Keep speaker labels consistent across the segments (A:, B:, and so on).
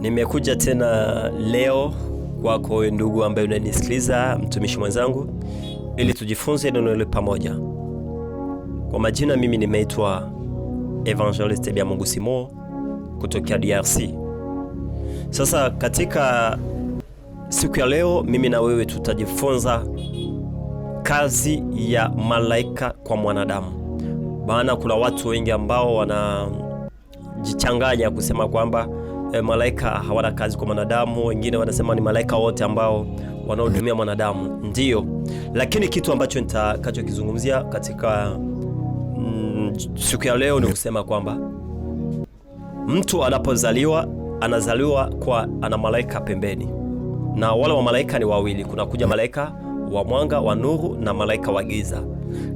A: Nimekuja tena leo kwako ndugu ambaye unanisikiliza, mtumishi mwenzangu, ili tujifunze neno hili pamoja. Kwa majina mimi nimeitwa Evangeliste Biamungu Simon kutoka DRC. Sasa katika siku ya leo mimi na wewe tutajifunza kazi ya malaika kwa mwanadamu. Maana kuna watu wengi ambao wanajichanganya kusema kwamba malaika hawana kazi kwa mwanadamu. Wengine wanasema ni malaika wote ambao wanaohudumia mwanadamu. Ndiyo, lakini kitu ambacho nitakachokizungumzia katika siku ya leo ni kusema kwamba mtu anapozaliwa anazaliwa kwa ana malaika pembeni, na wale wa malaika ni wawili. Kuna kuja malaika wa mwanga wa nuru na malaika wa giza,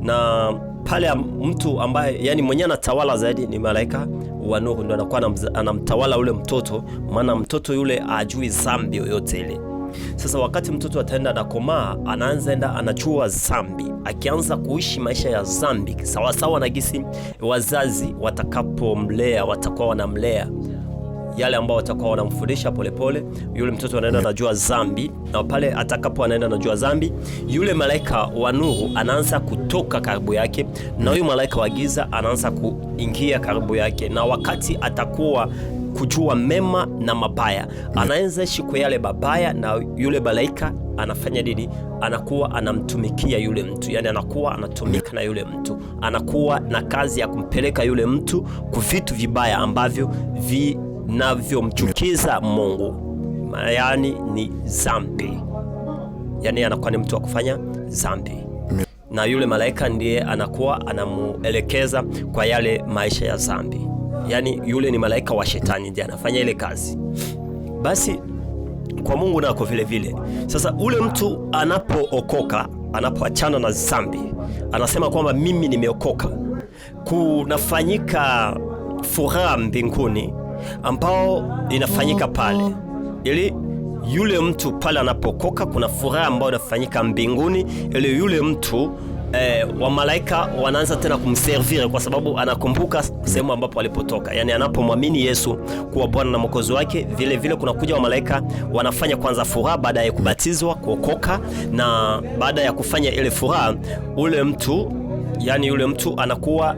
A: na pale mtu ambaye yani mwenye anatawala zaidi ni malaika wa nuru, ndio anakuwa anamtawala ule mtoto, maana mtoto yule ajui dhambi yoyote ile. Sasa wakati mtoto ataenda na komaa, anaanza anachua dhambi, akianza kuishi maisha ya dhambi sawa sawa na gisi wazazi watakapomlea, watakuwa wanamlea yale ambao watakuwa wanamfundisha polepole. Yule mtoto anaenda anajua dhambi, na pale atakapo anaenda anajua dhambi, yule malaika wa nuru anaanza kutoka karibu yake, na yule malaika wa giza anaanza kuingia karibu yake. Na wakati atakuwa kujua mema na mabaya, anaanza ishi kwa yale mabaya, na yule malaika anafanya nini? Anakuwa anamtumikia yule mtu, yani anakuwa anatumika na yule mtu, anakuwa na kazi ya kumpeleka yule mtu kwa vitu vibaya ambavyo vinavyomchukiza Mungu, yani ni dhambi. Yani anakuwa ni mtu wa kufanya dhambi, na yule malaika ndiye anakuwa anamuelekeza kwa yale maisha ya dhambi. Yani yule ni malaika wa shetani, ndiye anafanya ile kazi. Basi kwa Mungu nako vile vile. Sasa ule mtu anapookoka, anapoachana na dhambi, anasema kwamba mimi nimeokoka, kunafanyika furaha mbinguni ambao inafanyika pale. Ili yule mtu pale anapokoka, kuna furaha ambayo inafanyika mbinguni, ili yule mtu wa malaika wanaanza tena kumservire, kwa sababu anakumbuka sehemu ambapo alipotoka. Yani anapomwamini Yesu kuwa Bwana na Mwokozi wake, vile vile kuna kuja wa malaika wanafanya kwanza furaha baada ya kubatizwa, kuokoka, na baada ya kufanya ile furaha, ule mtu yani yule mtu anakuwa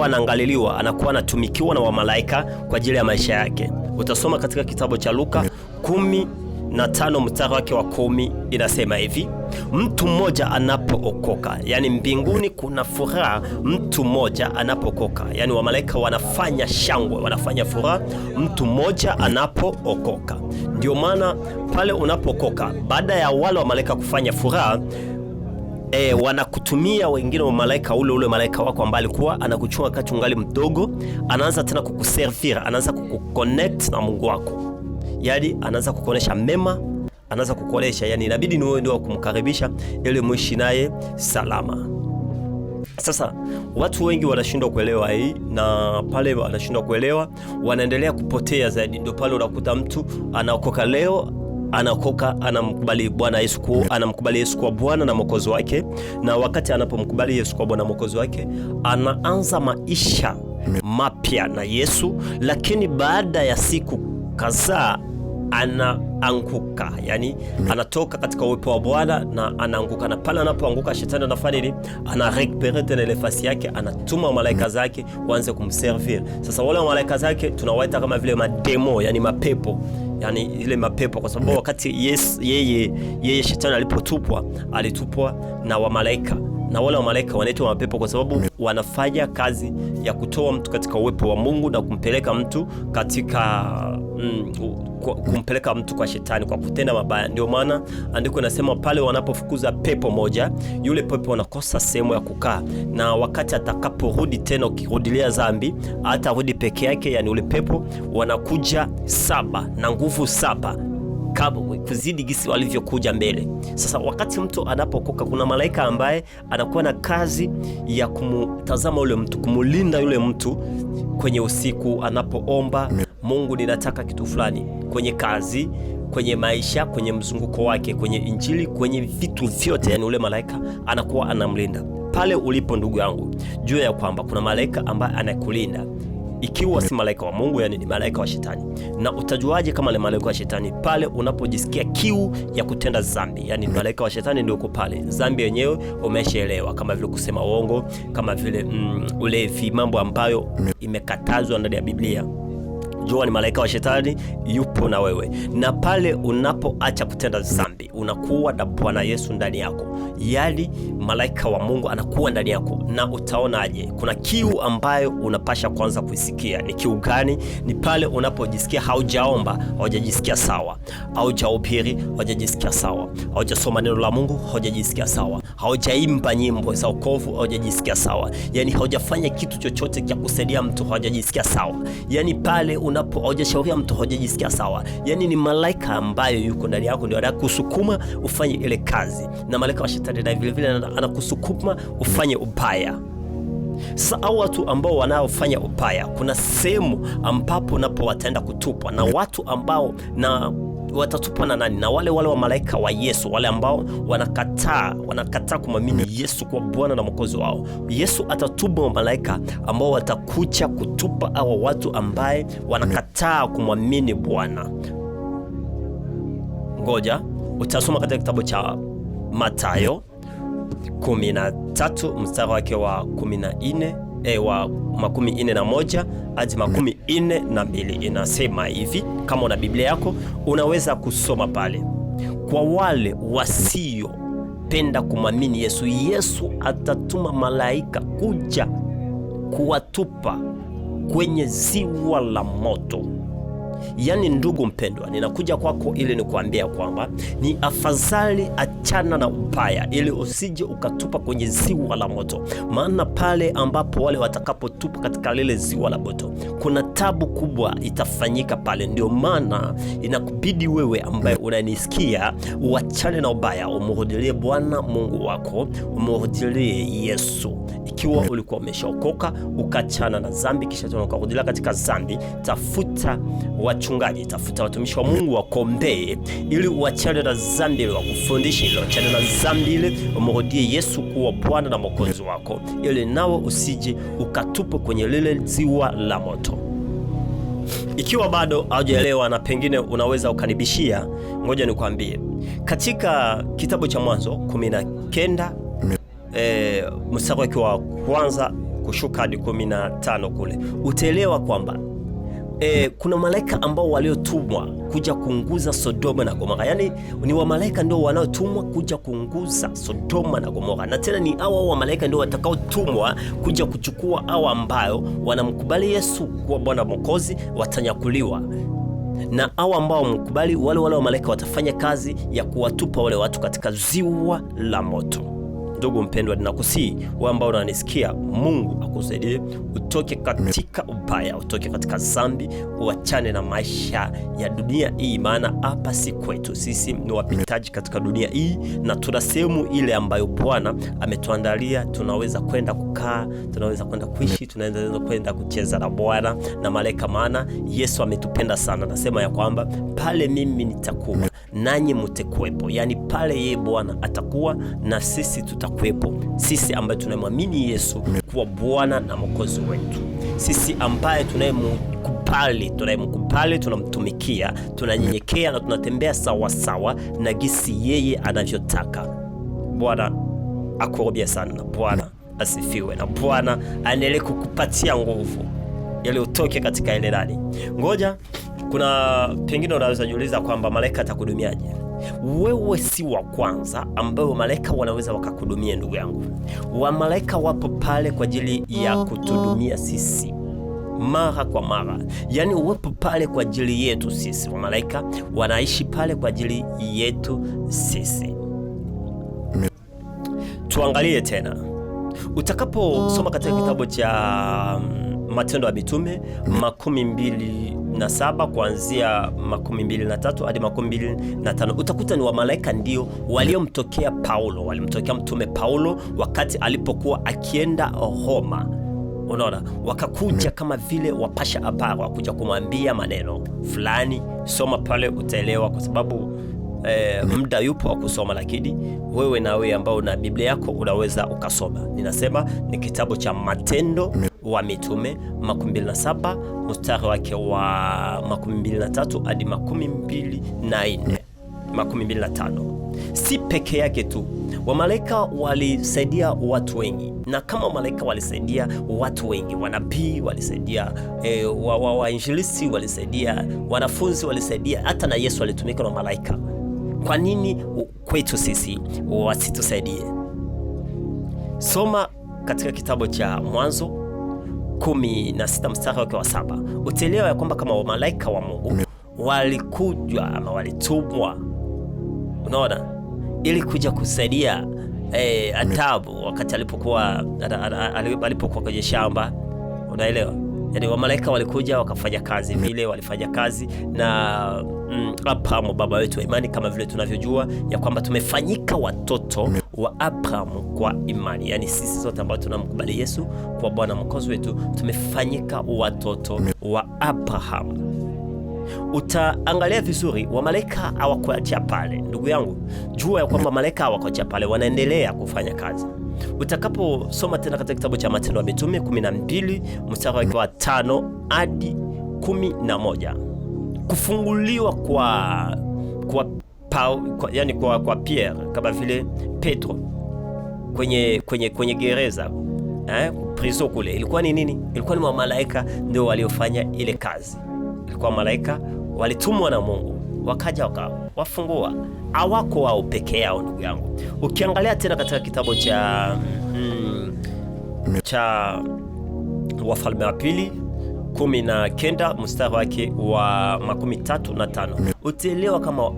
A: anaangaliliwa, anakuwa anatumikiwa na wa malaika kwa ajili ya maisha yake. Utasoma katika kitabu cha Luka 15 mstari wake wa 10, inasema hivi: mtu mmoja anapookoka, yani mbinguni kuna furaha mtu mmoja anapookoka, yani wa malaika wanafanya shangwe, wanafanya furaha mtu mmoja anapookoka. Ndio maana pale unapokoka, baada ya wale wa malaika kufanya furaha, wanakutumia wengine wa malaika, ule malaika wako ambaye alikuwa anakuchunga wakati ungali mdogo, anaanza tena kukuservira, anaanza kukuconnect na Mungu wako. Yani anaanza kukuonesha mema, anaanza kukuonesha, yani inabidi ni wewe ndio kumkaribisha ili muishi naye salama. Sasa watu wengi wanashindwa kuelewa hii, na pale wanashindwa kuelewa, wanaendelea kupotea zaidi. Ndio pale unakuta mtu anaokoka leo, anaokoka, anamkubali Bwana Yesu, anamkubali Yesu kwa Bwana na Mwokozi wake, na wakati anapomkubali Yesu kwa Bwana na Mwokozi wake, anaanza maisha mapya na Yesu, lakini baada ya siku kadhaa anaanguka, yani anatoka katika uwepo wa Bwana na anaanguka. Na pale anapoanguka, shetani anafanya nini? Ana recupere tena nafasi yake, anatuma malaika zake waanze kumservir. Sasa wale malaika zake tunawaita kama vile mademo, yani mapepo, yani ile mapepo, kwa sababu wakati yeye shetani alipotupwa, alitupwa na wa malaika, na wale wa malaika wanaitwa mapepo kwa sababu wanafanya kazi ya kutoa mtu katika uwepo wa Mungu na kumpeleka mtu katika kumpeleka mtu kwa shetani kwa kutenda mabaya. Ndio maana andiko nasema pale wanapofukuza pepo moja, yule pepo anakosa sehemu ya kukaa, na wakati atakaporudi tena, ukirudilia dhambi, atarudi peke yake. Yani ule pepo wanakuja 7 na nguvu 7 kuzidi gisi walivyokuja mbele. Sasa wakati mtu anapokoka, kuna malaika ambaye anakuwa na kazi ya kumtazama yule mtu, kumulinda yule mtu kwenye usiku anapoomba, Mungu ninataka kitu fulani, kwenye kazi, kwenye maisha, kwenye mzunguko wake, kwenye injili, kwenye vitu vyote. Yani ule malaika anakuwa anamlinda. Pale ulipo ndugu yangu, jua ya kwamba kuna malaika ambaye anakulinda ikiwa si malaika wa Mungu, yani ni malaika wa shetani. Na utajuaje kama ni malaika wa shetani? Pale unapojisikia kiu ya kutenda dhambi, yani malaika wa shetani ndio uko pale. Dhambi yenyewe umeshaelewa, kama vile kusema uongo, kama vile ulevi, mambo ambayo imekatazwa ndani ya Biblia. Jua ni malaika wa shetani yupo na wewe. Na pale unapoacha kutenda dhambi, unakuwa na Bwana Yesu ndani yako, yani malaika wa Mungu anakuwa ndani yako. Na utaonaje? Kuna kiu ambayo unapasha kwanza kuisikia. Ni kiu gani? Ni pale unapojisikia haujaomba, haujajisikia sawa, haujahubiri, haujajisikia sawa, haujasoma neno la Mungu, haujajisikia sawa, haujaimba nyimbo za wokovu, haujajisikia sawa, yani haujafanya kitu chochote cha kusaidia mtu, haujajisikia sawa, yani pale haujashauria mtu, haujajisikia sawa, yani ni malaika ambayo yuko ndani yako ndio anakusukuma ufanye ile kazi. Na malaika wa shetani na vile vile anakusukuma ufanye ubaya. Sasa watu ambao wanaofanya ubaya, kuna sehemu ambapo napo wataenda kutupwa, na watu ambao na watatupwa na nani? Na wale wa malaika wa Yesu, wale ambao wanakataa kumwamini Yesu kuwa Bwana na Mwokozi wao. Yesu atatuma malaika ambao watakuja kutupa hawa watu ambaye wanakataa kumwamini Bwana. Ngoja utasoma katika kitabu cha Mathayo 13 mstari wake wa 14 wa 41 hadi 42. Inasema hivi, kama una Biblia yako unaweza kusoma pale. Kwa wale wasiopenda kumwamini Yesu, Yesu atatuma malaika kuja kuwatupa kwenye ziwa la moto. Yani ndugu mpendwa, ninakuja kwako ili nikuambia kwamba ni afadhali achana na ubaya, ili usije ukatupa kwenye ziwa la moto. Maana pale ambapo wale watakapotupa katika lile ziwa la moto, kuna tabu kubwa itafanyika pale. Ndio maana inakubidi wewe ambaye unanisikia uachane na ubaya, umrudilie Bwana Mungu wako, umrudilie Yesu. Ikiwa ulikuwa umeshaokoka ukachana na dhambi, kisha tena ukarudia katika dhambi, tafuta wachungaji, tafuta watumishi wa Mungu wakombee, ili uachane na dhambi, wakufundishe ili uachane na dhambi ile, umrudie Yesu kuwa Bwana na Mwokozi wako, ili nawe usije ukatupe kwenye lile ziwa la moto. Ikiwa bado haujaelewa na pengine unaweza ukanibishia, ngoja nikwambie. Katika kitabu cha Mwanzo 19 mstari wake wa kwanza kushuka hadi 15 kule, utaelewa kwamba kuna malaika ambao waliotumwa kuja kuunguza Sodoma na Gomora. Yani ni wa malaika ndio wanaotumwa kuja kuunguza Sodoma na Gomora, na tena ni hao wa malaika ndio watakaotumwa kuja kuchukua hao ambao wanamkubali Yesu kuwa Bwana Mwokozi, watanyakuliwa. Na hao ambao wamkubali, wale wa malaika watafanya kazi ya kuwatupa wale watu katika ziwa la moto. Ndugu mpendwa, ninakusihi wewe ambao unanisikia, Mungu akusaidie utoke katika ubaya, utoke katika dhambi, uachane na maisha ya dunia hii, maana hapa si kwetu. Sisi ni wapitaji katika dunia hii, na tuna sehemu ile ambayo Bwana ametuandalia. Tunaweza kwenda kukaa, tunaweza kwenda kuishi, tunaweza kwenda kucheza na Bwana na malaika, maana Yesu ametupenda sana. Nasema ya kwamba pale mimi nitakuwa nanyi mtakuwepo, yani pale yeye Bwana atakuwa na sisi tutakuwepo. Sisi ambaye tunamwamini Yesu kuwa Bwana na Mwokozi wetu, sisi ambaye tunayemkubali, tunamtumikia, tunanyenyekea na tunatembea sawa sawa na gisi yeye anavyotaka. Bwana akubariki sana, na Bwana asifiwe, na Bwana aendelee kukupatia nguvu ili utoke katika ile ndani. Ngoja, kuna pengine unaweza jiuliza kwamba malaika atakudumiaje? Wewe si wa kwanza ambao malaika wanaweza wakakudumia, ndugu yangu. Wa malaika wapo pale kwa ajili ya kutudumia sisi mara kwa mara, yani wapo pale kwa ajili yetu sisi. Wa malaika wanaishi pale kwa ajili yetu sisi. Tuangalie tena utakaposoma katika kitabu cha Matendo ya Mitume 27 kuanzia 23 hadi 25, utakuta ni wa malaika ndio waliomtokea Paulo, walimtokea mtume Paulo wakati alipokuwa akienda Roma. Unaona, wakakuja kama vile wapasha habari, wakuja kumwambia maneno fulani. Soma pale utaelewa, kwa sababu muda yupo wa kusoma, lakini wewe na wewe ambao una Biblia yako unaweza ukasoma. Ninasema ni kitabu cha Matendo wa Mitume 27 mstari wake wa 23 hadi 24, 25. Si peke yake tu, wamalaika walisaidia watu wengi, na kama malaika walisaidia watu wengi, wanabii walisaidia, wainjilisti walisaidia, wanafunzi walisaidia, hata na Yesu alitumika na malaika. Kwa nini kwetu sisi wasitusaidie? Soma katika kitabu cha Mwanzo 16 mstari wake wa 7, utaelewa ya kwamba kama wamalaika wa Mungu walikuja ama walitumwa, unaona, ili kuja kusaidia Adamu wakati alipokuwa kwenye shamba, unaelewa? Yani wamalaika walikuja wakafanya kazi vile, walifanya kazi na Abrahamu baba wetu wa imani, kama vile tunavyojua ya kwamba tumefanyika watoto wa Abrahamu kwa imani. Yani sisi sote ambao tunamkubali Yesu kwa Bwana Mwokozi wetu tumefanyika watoto wa Abrahamu. Utaangalia vizuri, wamalaika hawakuachia pale. Ndugu yangu, jua ya kwamba malaika hawakuachia pale, wanaendelea kufanya kazi. Utakaposoma tena katika kitabu cha Matendo ya Mitume 12 mstari wake wa 5 hadi 11, kufunguliwa kwa Pierre, kama vile Petro kwenye gereza, prison kule, ilikuwa ni nini? Ilikuwa ni malaika ndio waliofanya ile kazi. Ilikuwa malaika walitumwa na Mungu, wakaja wakawafungua. Hawako wao peke yao, ndugu yangu. Ukiangalia tena katika kitabu cha Wafalme wa Pili 19 mstari wake wa 35, utaelewa kama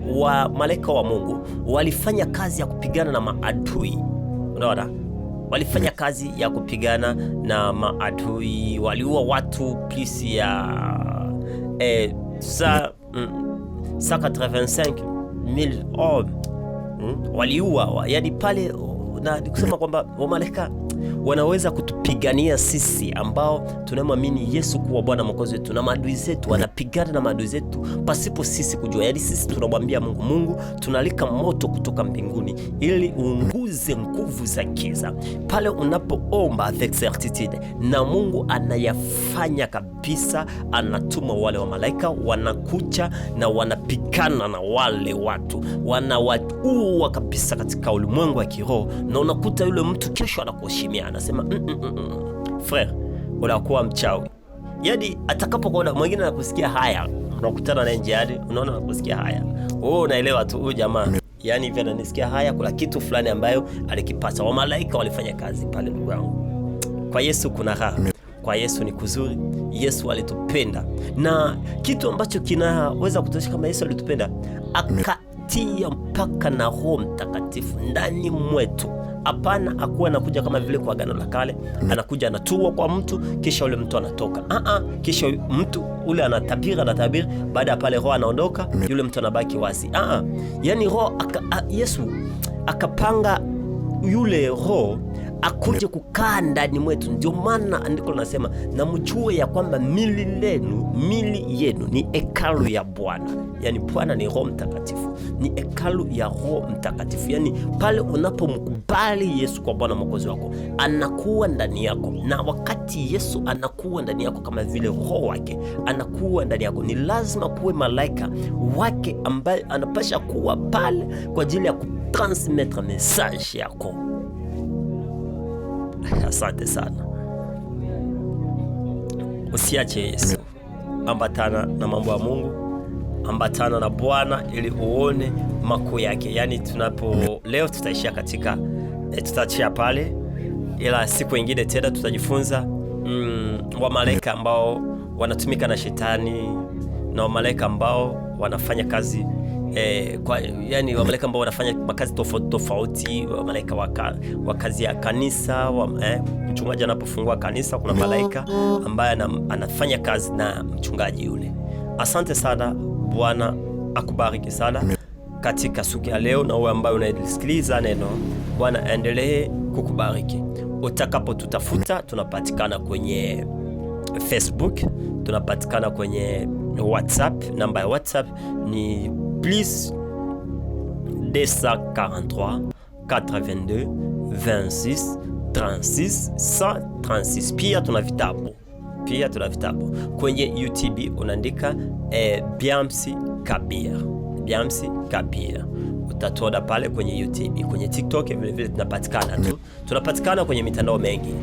A: malaika wa Mungu walifanya kazi ya kupigana na maadui. Unaona, walifanya kazi ya kupigana na maadui, waliua watu plus ya 185,000 hommes waliua. Yani pale na kusema kwamba wamalaika wanaweza kutupigania sisi ambao tunamwamini Yesu kuwa Bwana Mwokozi wetu, na maadui zetu wanapigana na maadui zetu pasipo sisi kujua. Yani sisi tunamwambia Mungu, tunalika moto kutoka mbinguni ili uunguze nguvu za giza. Pale unapoomba avec certitude, na Mungu anayafanya kabisa, anatuma wale wa malaika, wanakuja na wanapigana na wale watu, wanawaua kabisa katika ulimwengu wa kiroho, na unakuta yule mtu kesho anakuheshimia, anasema frère, unakuwa mchawi. Yani atakapokuona mwingine anakusikia haya, unakutana naye njiani, unaona anakusikia haya, unaelewa tu huyu jamaa, yani hivi ananisikia haya, kuna kitu fulani ambayo alikipata. Wamalaika walifanya kazi pale, ndugu yangu. Kwa Yesu kuna raha, kwa Yesu ni kuzuri. Yesu alitupenda, na kitu ambacho kinaweza kutosha kama Yesu alitupenda, akatia mpaka na Roho Mtakatifu ndani mwetu. Hapana, akuwa anakuja kama vile kwa Agano la Kale, anakuja anatua kwa mtu kisha ule mtu anatoka. Kisha mtu ule anatabiri, baada ya pale Roho anaondoka, yule mtu anabaki wazi. Yani Roho Yesu akapanga yule Roho akuje kukaa ndani mwetu. Ndio maana andiko linasema, na mjue ya kwamba mili yenu ni hekalu ya Bwana. Yani Bwana ni Roho Mtakatifu, ni hekalu ya Roho Mtakatifu. Yani pale unapomkubali Yesu kwa Bwana Mwokozi wako, anakuwa ndani yako, na wakati Yesu anakuwa ndani yako kama vile Roho wake anakuwa ndani yako, ni lazima kuwe malaika wake ambaye anapasha kuwa pale kwa ajili ya kutransmettre message yako. Asante sana. Usiache Yesu, ambatana na mambo ya Mungu, ambatana na Bwana ili uone makuu yake. Yani leo tutaishia katika tutaachia pale, ila siku nyingine tena tutajifunza wamalaika ambao wanatumika na shetani, na wamalaika ambao wanafanya kazi yani wamalaika ambao wanafanya makazi tofauti, wamalaika wa kazi ya kanisa, mchungaji anapofungua kanisa kuna malaika ambaye anafanya kazi na mchungaji yule. Asante sana, Bwana akubariki sana katika siku ya leo, na wewe ambaye unasikiliza neno, Bwana aendelee kukubariki. Utakapotutafuta, tunapatikana kwenye Facebook, tunapatikana kwenye WhatsApp. Namba ya WhatsApp ni plus 243 82 26 136. Pia tuna vitabu kwenye YouTube, unaandika Biamsi Kabir, utatoda pale kwenye YouTube. Kwenye TikTok vile vile tunapatikana kwenye mitandao mengi.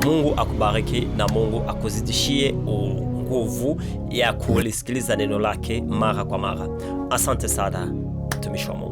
A: Mungu akubariki na Mungu akuzidishie nguvu ya kulisikiliza neno lake mara kwa mara. Asante sana mtumishi wa Mungu.